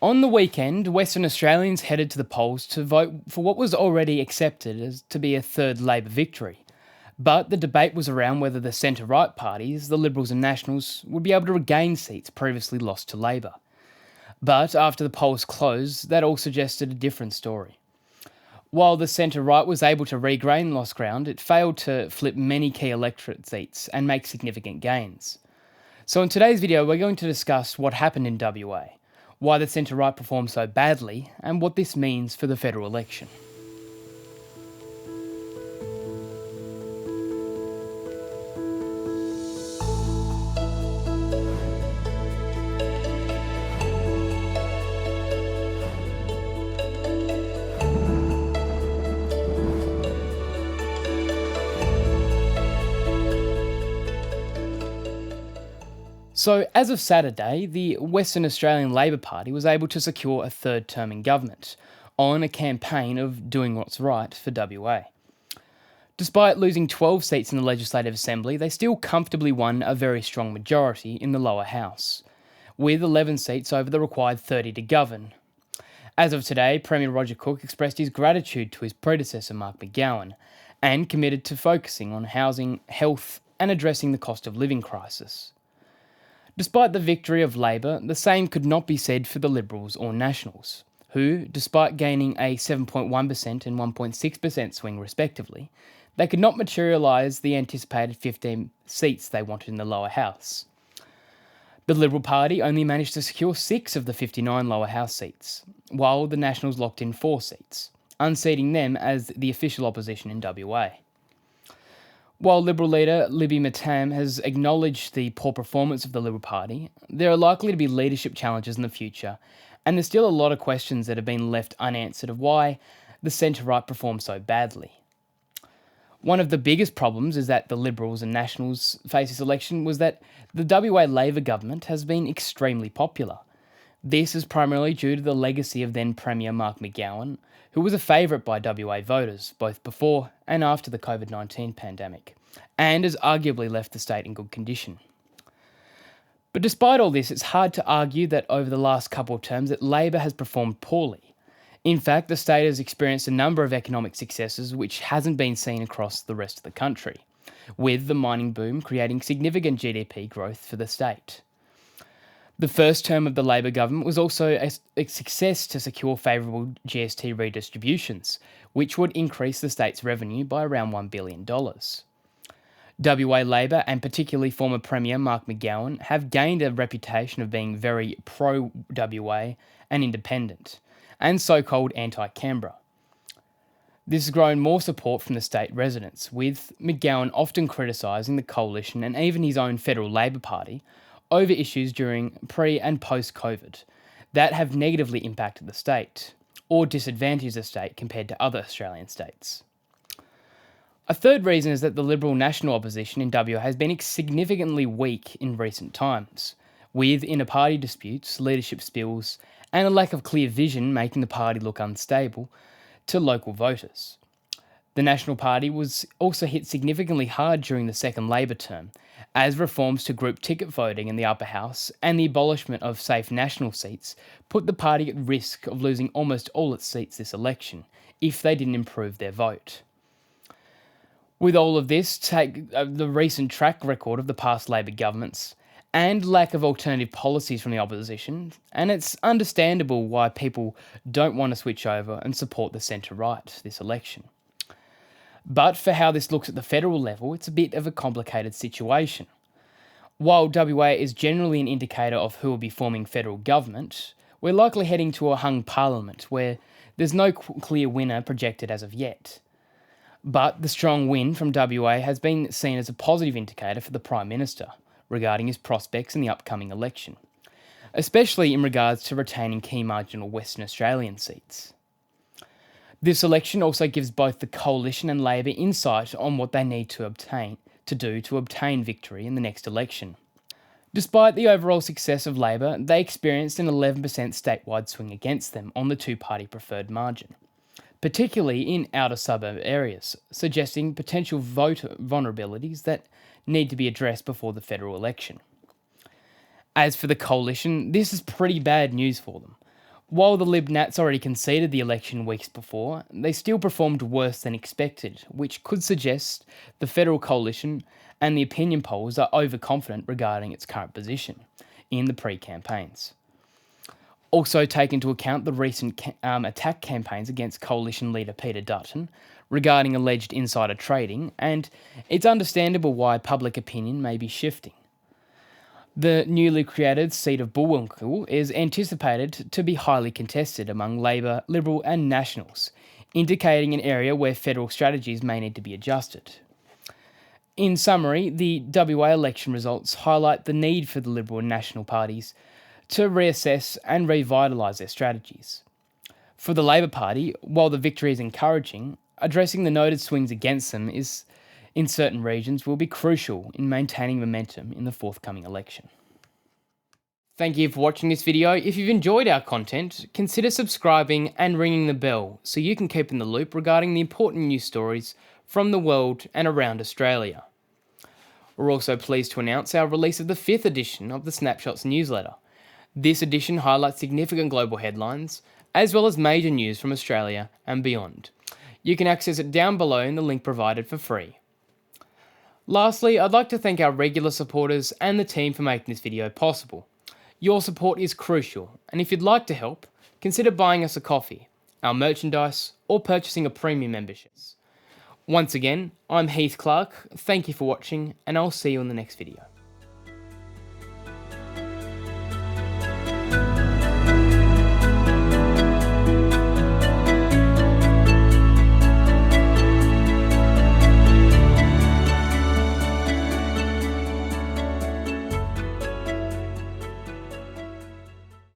On the weekend, Western Australians headed to the polls to vote for what was already accepted as to be a third Labor victory. But the debate was around whether the centre-right parties, the Liberals and Nationals, would be able to regain seats previously lost to Labor. But after the polls closed, that all suggested a different story. While the centre-right was able to regain lost ground, it failed to flip many key electorate seats and make significant gains. So in today's video, we're going to discuss what happened in WA, why the centre-right performed so badly, and what this means for the federal election. So, as of Saturday, the Western Australian Labor Party was able to secure a third term in government on a campaign of doing what's right for WA. Despite losing 12 seats in the Legislative Assembly, they still comfortably won a very strong majority in the lower house, with 11 seats over the required 30 to govern. As of today, Premier Roger Cook expressed his gratitude to his predecessor Mark McGowan and committed to focusing on housing, health, and addressing the cost of living crisis. Despite the victory of Labor, the same could not be said for the Liberals or Nationals, who, despite gaining a 7.1% and 1.6% swing respectively, they could not materialise the anticipated 15 seats they wanted in the lower house. The Liberal Party only managed to secure 6 of the 59 lower house seats, while the Nationals locked in 4 seats, unseating them as the official opposition in WA. While Liberal leader Libby Matam has acknowledged the poor performance of the Liberal Party, there are likely to be leadership challenges in the future, and there's still a lot of questions that have been left unanswered of why the centre-right performed so badly. One of the biggest problems is that the Liberals and Nationals face this election was that the WA Labor government has been extremely popular. This is primarily due to the legacy of then Premier Mark McGowan, who was a favourite by WA voters, both before and after the COVID-19 pandemic, and has arguably left the state in good condition. But despite all this, it's hard to argue that over the last couple of terms that Labor has performed poorly. In fact, the state has experienced a number of economic successes which hasn't been seen across the rest of the country, with the mining boom creating significant GDP growth for the state. The first term of the Labor government was also a success to secure favourable GST redistributions, which would increase the state's revenue by around $1 billion. WA Labor, and particularly former Premier Mark McGowan, have gained a reputation of being very pro-WA and independent, and so-called anti-Canberra. This has grown more support from the state residents, with McGowan often criticising the coalition and even his own federal Labor Party over issues during pre- and post-COVID that have negatively impacted the state, or disadvantaged the state compared to other Australian states. A third reason is that the Liberal National opposition in WA has been significantly weak in recent times, with inter-party disputes, leadership spills, and a lack of clear vision making the party look unstable to local voters. The National Party was also hit significantly hard during the second Labor term, as reforms to group ticket voting in the upper house and the abolishment of safe national seats put the party at risk of losing almost all its seats this election if they didn't improve their vote. With all of this, take the recent track record of the past Labor governments and lack of alternative policies from the opposition, and it's understandable why people don't want to switch over and support the centre-right this election. But for how this looks at the federal level, it's a bit of a complicated situation. While WA is generally an indicator of who will be forming federal government, we're likely heading to a hung parliament where there's no clear winner projected as of yet. But the strong win from WA has been seen as a positive indicator for the Prime Minister regarding his prospects in the upcoming election, especially in regards to retaining key marginal Western Australian seats. This election also gives both the Coalition and Labor insight on what they need to do to obtain victory in the next election. Despite the overall success of Labor, they experienced an 11% statewide swing against them on the two-party preferred margin, particularly in outer suburb areas, suggesting potential voter vulnerabilities that need to be addressed before the federal election. As for the Coalition, this is pretty bad news for them. While the Lib Nats already conceded the election weeks before, they still performed worse than expected, which could suggest the federal coalition and the opinion polls are overconfident regarding its current position in the pre-campaigns. Also take into account the recent attack campaigns against coalition leader Peter Dutton regarding alleged insider trading, and it's understandable why public opinion may be shifting. The newly created seat of Bullwinkle is anticipated to be highly contested among Labor, Liberal and Nationals, indicating an area where federal strategies may need to be adjusted. In summary, the WA election results highlight the need for the Liberal and National parties to reassess and revitalise their strategies. For the Labor Party, while the victory is encouraging, addressing the noted swings against them in certain regions will be crucial in maintaining momentum in the forthcoming election. Thank you for watching this video. If you've enjoyed our content, consider subscribing and ringing the bell so you can keep in the loop regarding the important news stories from the world and around Australia. We're also pleased to announce our release of the 5th edition of the Snapshots newsletter. This edition highlights significant global headlines, as well as major news from Australia and beyond. You can access it down below in the link provided for free. Lastly, I'd like to thank our regular supporters and the team for making this video possible. Your support is crucial, and if you'd like to help, consider buying us a coffee, our merchandise, or purchasing a premium membership. Once again, I'm Heath Clark, thank you for watching, and I'll see you in the next video.